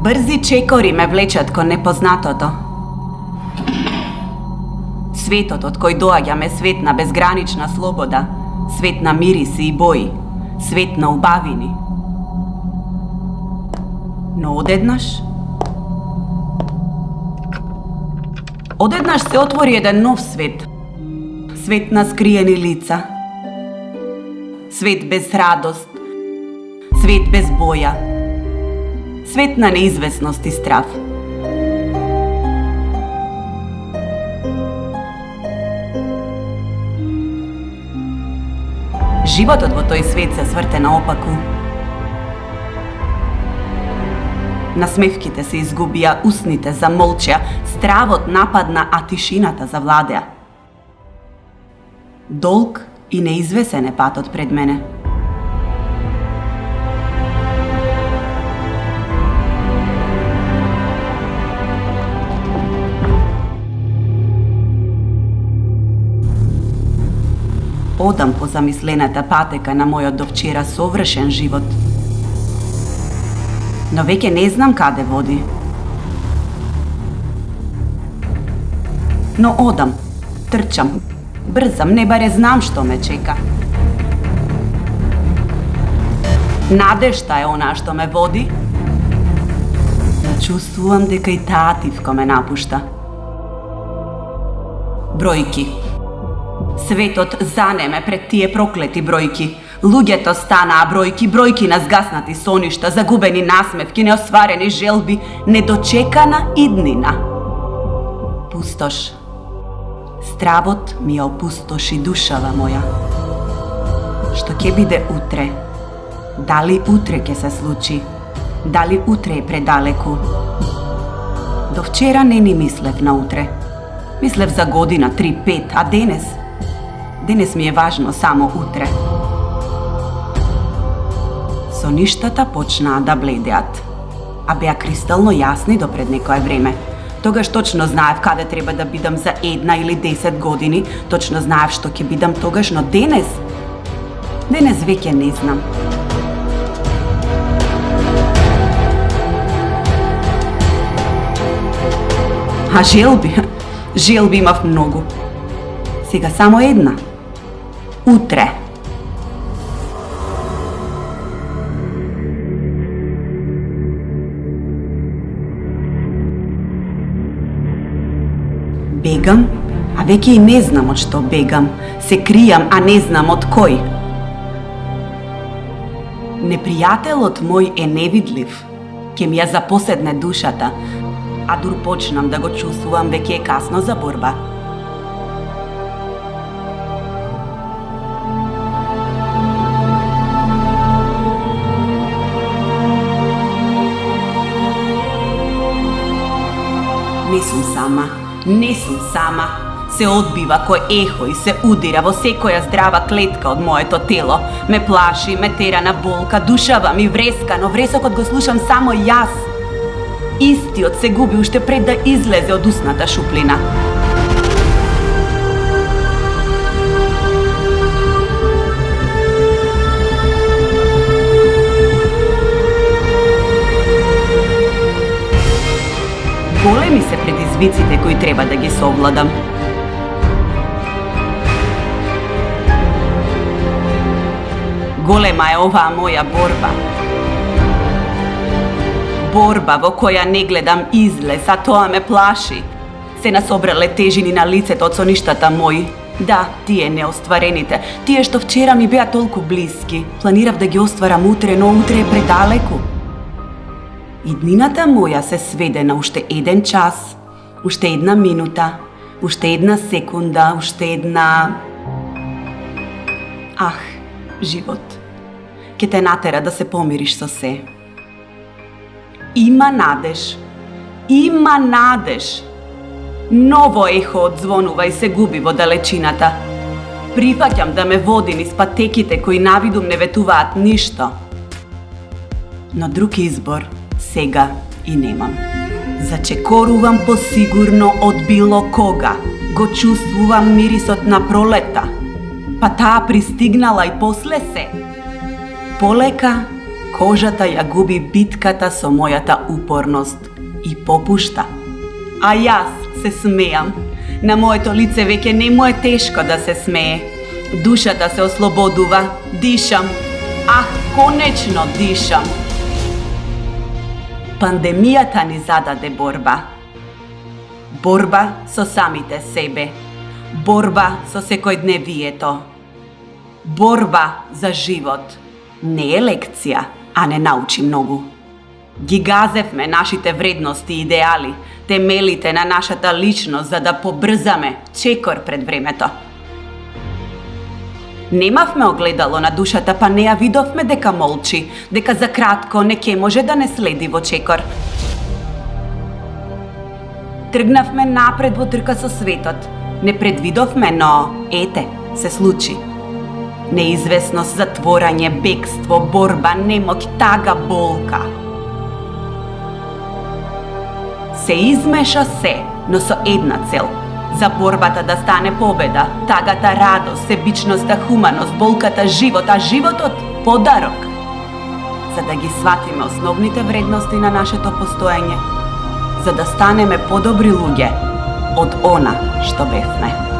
Брзи чекори ме влечат кон непознатото. Светот од кој доаѓаме свет на безгранична слобода, свет на мириси и бои, свет на убавини. Но одеднаш се отвори еден нов свет. Свет на скриени лица. Свет без радост. Свет без боја. Свет на неизвестност и страв. Животот во тој свет се сврте наопаку. Насмевките се изгубија, усните замолчеа, стравот нападна, а тишината завладеа. Долг и неизвесен е патот пред мене. Одам по замислената патека на мојот довчера совршен живот. Но веќе не знам каде води. Но одам, трчам, брзам, не баре знам што ме чека. Надежта е она што ме води. Чувствувам дека и таа тивко ме напушта. Бројки. Светот занеме пред тие проклети бројки. Луѓето станаа бројки, бројки на згаснати соништа, загубени насмевки, неостварени желби, недочекана иднина. Пустош. Стравот ми ја опустоши душава моја. Што ќе биде утре? Дали утре ќе се случи? Дали утре е предалеку? До вчера не ни мислев на утре. Мислев за година, 3-5, а денес? Денес ми е важно само утре. Соништата почнаа да бледеат, а беа кристално јасни до пред некое време. Тогаш точно знаев каде треба да бидам за 1 или 10 години, точно знаев што ќе бидам тогаш, но денес веќе не знам. А желби имав многу. Сега само една. Утре. Бегам, а веќе и не знам од што бегам. Се кријам, а не знам од кој. Непријателот мој е невидлив. Ке ми ја запоседне душата, а дур почнам да го чувствувам, веќе е касно за борба. Не сум сама. Се одбива кој ехо и се удира во секоја здрава клетка од моето тело. Ме плаши, ме тера на болка, душава ми вреска, но вресокот го слушам само јас. Истиот се губи уште пред да излезе од усната шуплина. Големи се предизвиците кои треба да ги совладам. Голема е оваа моја борба. Борба во која не гледам излез, а тоа ме плаши. Се насобрале тежини на лицето од соништата мои. Да, тие неостварените, тие што вчера ми беа толку блиски. Планирав да ги остварам утре, но утре е предалеку. Иднината моја се сведе на уште 1 час, уште 1 минута, уште 1 секунда, уште 1... Ах, живот, ке те натера да се помириш со се. Има надеж. Ново ехо одзвонува и се губи во далечината. Прифаќам да ме води низ патеките кои навидум не ветуваат ништо. Но друг избор сега и немам. Зачекорувам посигурно од било кога. Го чувствувам мирисот на пролета. Па таа пристигнала и после се. Полека, кожата ја губи битката со мојата упорност и попушта. А јас се смеам. На моето лице веќе не му е тешко да се смее. Душата се ослободува, дишам. Ах, конечно дишам. Пандемијата ни зададе борба. Борба со самите себе. Борба со секојдневието. Борба за живот. Не е лекција, а не научи многу. Ги газевме нашите вредности и идеали, темелите на нашата личност за да побрзаме чекор пред времето. Немавме огледало на душата, па не ја видовме дека молчи, дека за кратко не ке може да не следи во чекор. Тргнавме напред во трка со светот. Не предвидовме, но ете, се случи. Неизвестност, затворање, бегство, борба, немоќ, тага, болка. Се измеша се, но со една цел. За борбата да стане победа, тагата радост, себичноста, хуманост, болката живот, а животот подарок. За да ги сватиме основните вредности на нашето постоење, за да станеме подобри луѓе од она што бевме.